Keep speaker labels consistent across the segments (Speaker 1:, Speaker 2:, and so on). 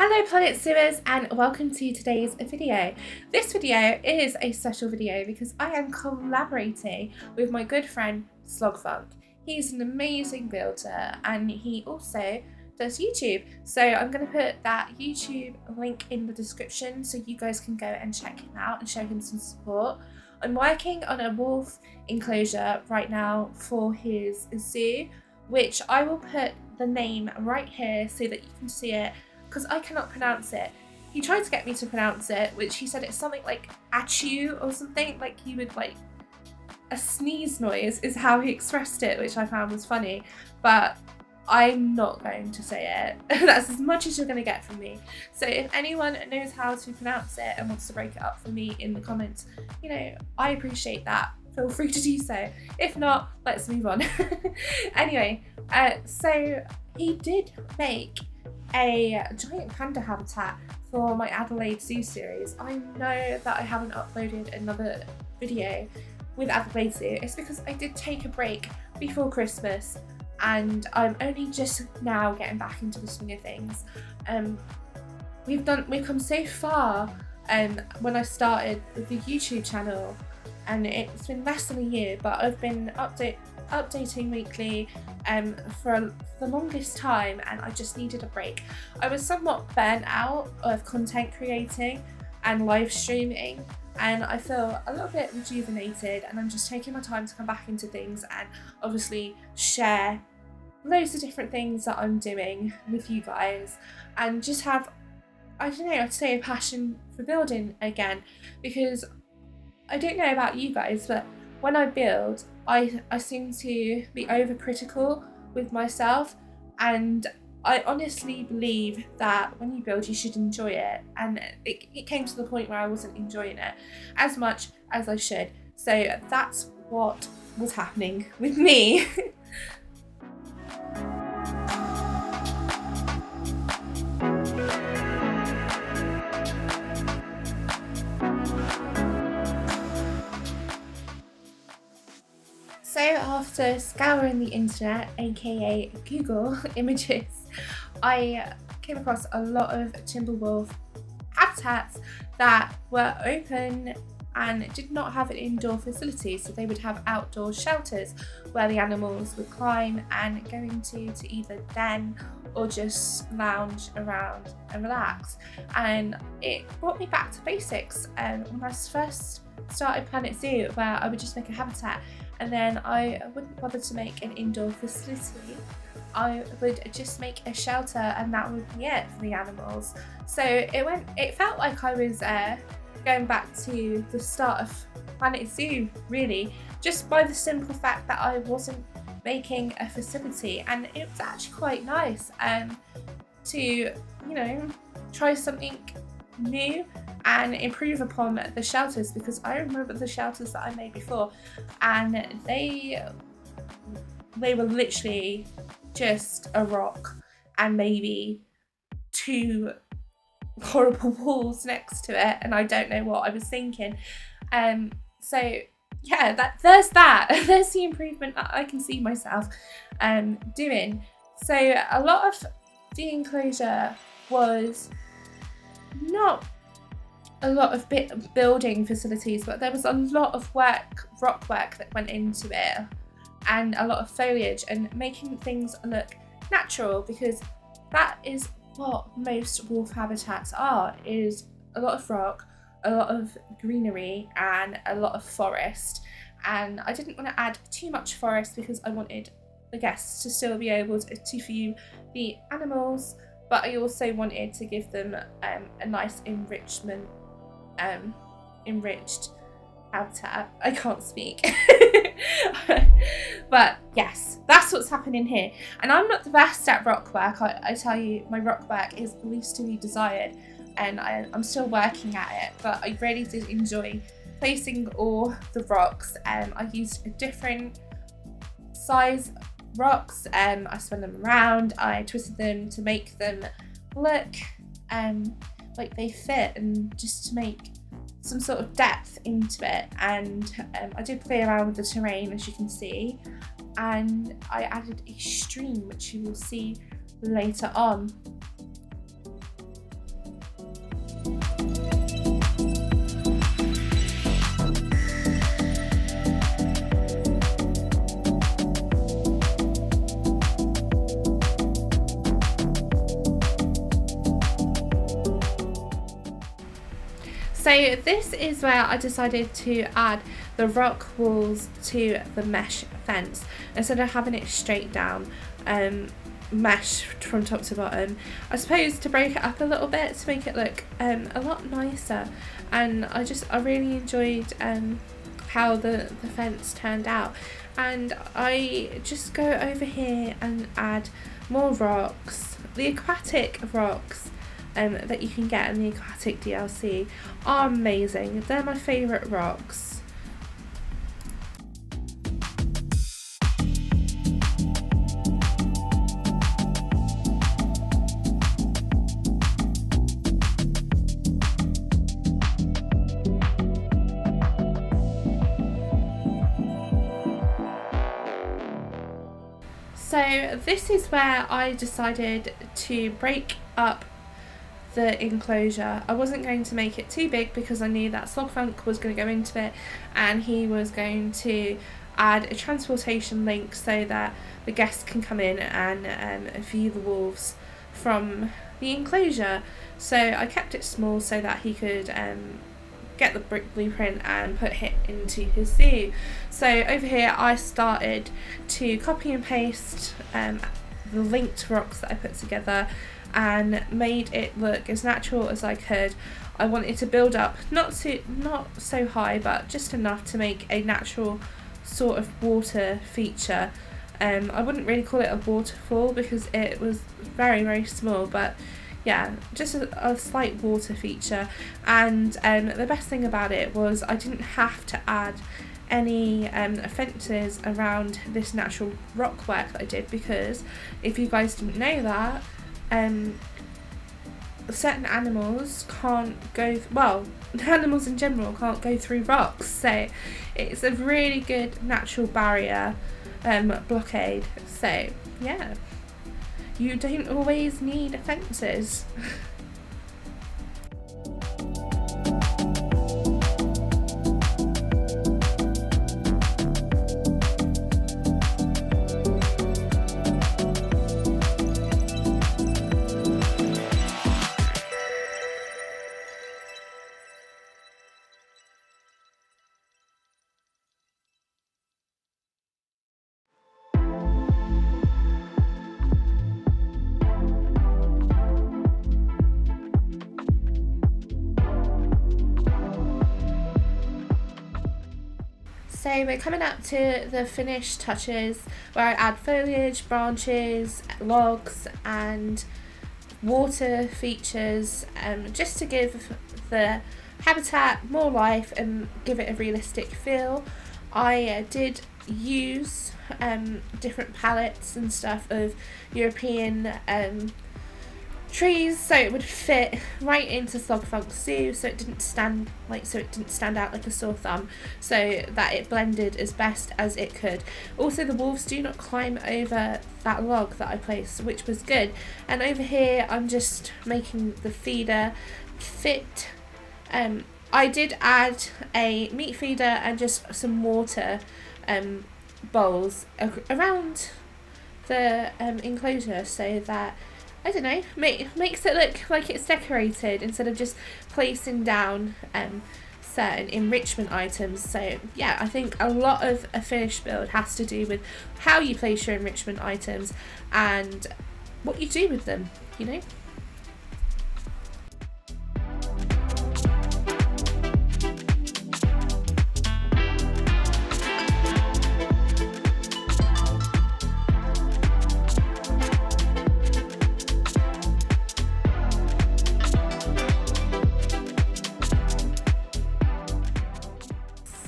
Speaker 1: Hello Planet Sewers and welcome to today's video. This video is a special video because I am collaborating with my good friend Slogfunk. He's an amazing builder and he also does YouTube. So I'm going to put that YouTube link in the description so you guys can go and check him out and show him some support. I'm working on a wolf enclosure right now for his zoo, which I will put the name right here so that you can see it, because I cannot pronounce it. He tried to get me to pronounce it, which he said it's something like achu or something, like he would like a sneeze noise is how he expressed it, which I found was funny, but I'm not going to say it. That's as much as you're going to get from me. So if anyone knows how to pronounce it and wants to break it up for me in the comments, I appreciate that. Feel free to do so. If not, let's move on. Anyway, so he did make a giant panda habitat for my Adelaide Zoo series. I know that I haven't uploaded another video with Adelaide Zoo. It's because I did take a break before Christmas and I'm only just now getting back into the swing of things. We've come so far when I started with the YouTube channel, and it's been less than a year, but I've been updating weekly for the longest time, and I just needed a break. I was somewhat burnt out of content creating and live streaming, and I feel a little bit rejuvenated, and I'm just taking my time to come back into things and obviously share loads of different things that I'm doing with you guys, and just have, I'd say a passion for building again, because I don't know about you guys, but when I build, I seem to be overcritical with myself, and I honestly believe that when you build, you should enjoy it. And it came to the point where I wasn't enjoying it as much as I should. So that's what was happening with me. So after scouring the internet, aka Google images, I came across a lot of Timberwolf Habitats that were open and did not have an indoor facility, so they would have outdoor shelters where the animals would climb and go into to either den or just lounge around and relax. And it brought me back to basics when I first started Planet Zoo, where I would just make a habitat and then I wouldn't bother to make an indoor facility. I would just make a shelter and that would be it for the animals. So it felt like I was going back to the start of Planet Zoo, really, just by the simple fact that I wasn't making a facility, and it was actually quite nice to try something new and improve upon the shelters, because I remember the shelters that I made before and they were literally just a rock and maybe two horrible walls next to it, and I don't know what I was thinking. So yeah, there's the improvement that I can see myself doing. So a lot of the enclosure was not a lot of building facilities, but there was a lot of rock work that went into it, and a lot of foliage and making things look natural, because that is what most wolf habitats are, is a lot of rock, a lot of greenery and a lot of forest. And I didn't want to add too much forest because I wanted the guests to still be able to view the animals, but I also wanted to give them a nice enriched habitat. I can't speak. But yes, that's what's happening here. And I'm not the best at rock work. I tell you, my rock work is least to be desired, and I'm still working at it, but I really did enjoy placing all the rocks. I used a different size rocks, I spun them around, I twisted them to make them look like they fit, and just to make some sort of depth into it. And I did play around with the terrain, as you can see, and I added a stream, which you will see later on. So this is where I decided to add the rock walls to the mesh fence instead of having it straight down mesh from top to bottom. I suppose to break it up a little bit to make it look a lot nicer, and I really enjoyed how the fence turned out. And I just go over here and add more rocks. The aquatic rocks that you can get in the aquatic DLC are amazing. They're my favourite rocks. So this is where I decided to break up the enclosure. I wasn't going to make it too big because I knew that Slogfunk was going to go into it, and he was going to add a transportation link so that the guests can come in and view the wolves from the enclosure. So I kept it small so that he could get the brick blueprint and put it into his zoo. So over here I started to copy and paste the linked rocks that I put together and made it look as natural as I could. I wanted to build up not so high, but just enough to make a natural sort of water feature. I wouldn't really call it a waterfall because it was very, very small, but yeah, just a slight water feature. And the best thing about it was I didn't have to add any fences around this natural rock work that I did, because if you guys didn't know that, certain animals can't go, well, animals in general can't go through rocks, so it's a really good natural barrier blockade. So yeah, you don't always need fences. So we're coming up to the finished touches where I add foliage, branches, logs and water features, just to give the habitat more life and give it a realistic feel. I did use different palettes and stuff of European trees so it would fit right into Slogfunk Zoo, so it didn't stand out like a sore thumb, so that it blended as best as it could. Also, the wolves do not climb over that log that I placed, which was good. And over here I'm just making the feeder fit. I did add a meat feeder and just some water bowls around the enclosure so that, I don't know, makes it look like it's decorated instead of just placing down certain enrichment items. So yeah, I think a lot of a finished build has to do with how you place your enrichment items and what you do with them, you know?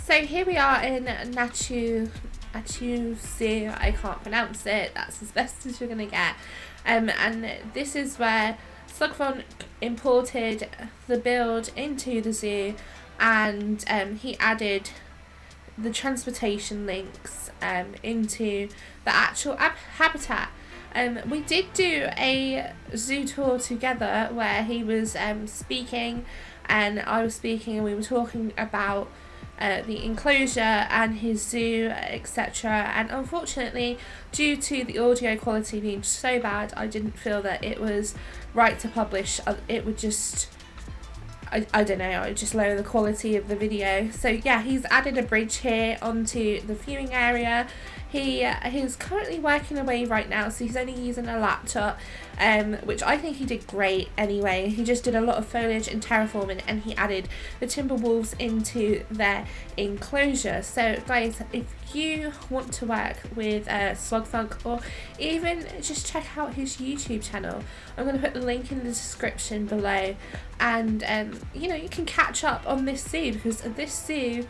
Speaker 1: So here we are in Natu Zoo. I can't pronounce it, that's as best as you're going to get. And this is where Slogfunk imported the build into the zoo, and he added the transportation links into the actual habitat. We did do a zoo tour together where he was speaking and I was speaking, and we were talking about the enclosure and his zoo, etc. And unfortunately, due to the audio quality being so bad, I didn't feel that it was right to publish. It would just, I don't know, I would just lower the quality of the video. So yeah, he's added a bridge here onto the viewing area. He's currently working away right now, so he's only using a laptop, which I think he did great anyway. He just did a lot of foliage and terraforming, and he added the Timberwolves into their enclosure. So guys, if you want to work with Slogfunk, or even just check out his YouTube channel, I'm going to put the link in the description below, and you know, you can catch up on this zoo, because this zoo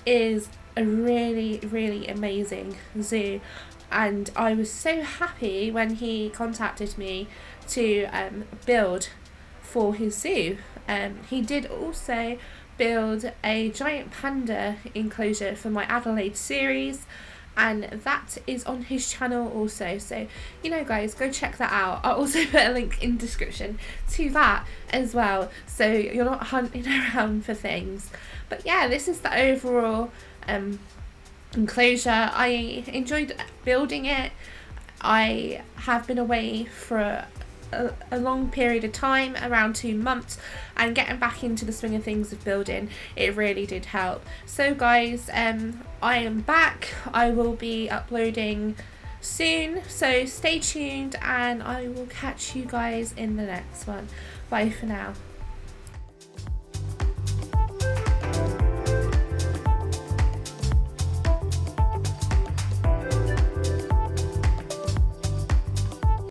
Speaker 1: is a really amazing zoo, and I was so happy when he contacted me to build for his zoo. He did also build a giant panda enclosure for my Adelaide series, and that is on his channel also, so you know guys, go check that out. I'll also put a link in the description to that as well, so you're not hunting around for things. But yeah, this is the overall enclosure. I enjoyed building it. I have been away for a long period of time, around 2 months, and getting back into the swing of things of building, it really did help. So guys, I am back. I will be uploading soon, so stay tuned, and I will catch you guys in the next one. Bye for now.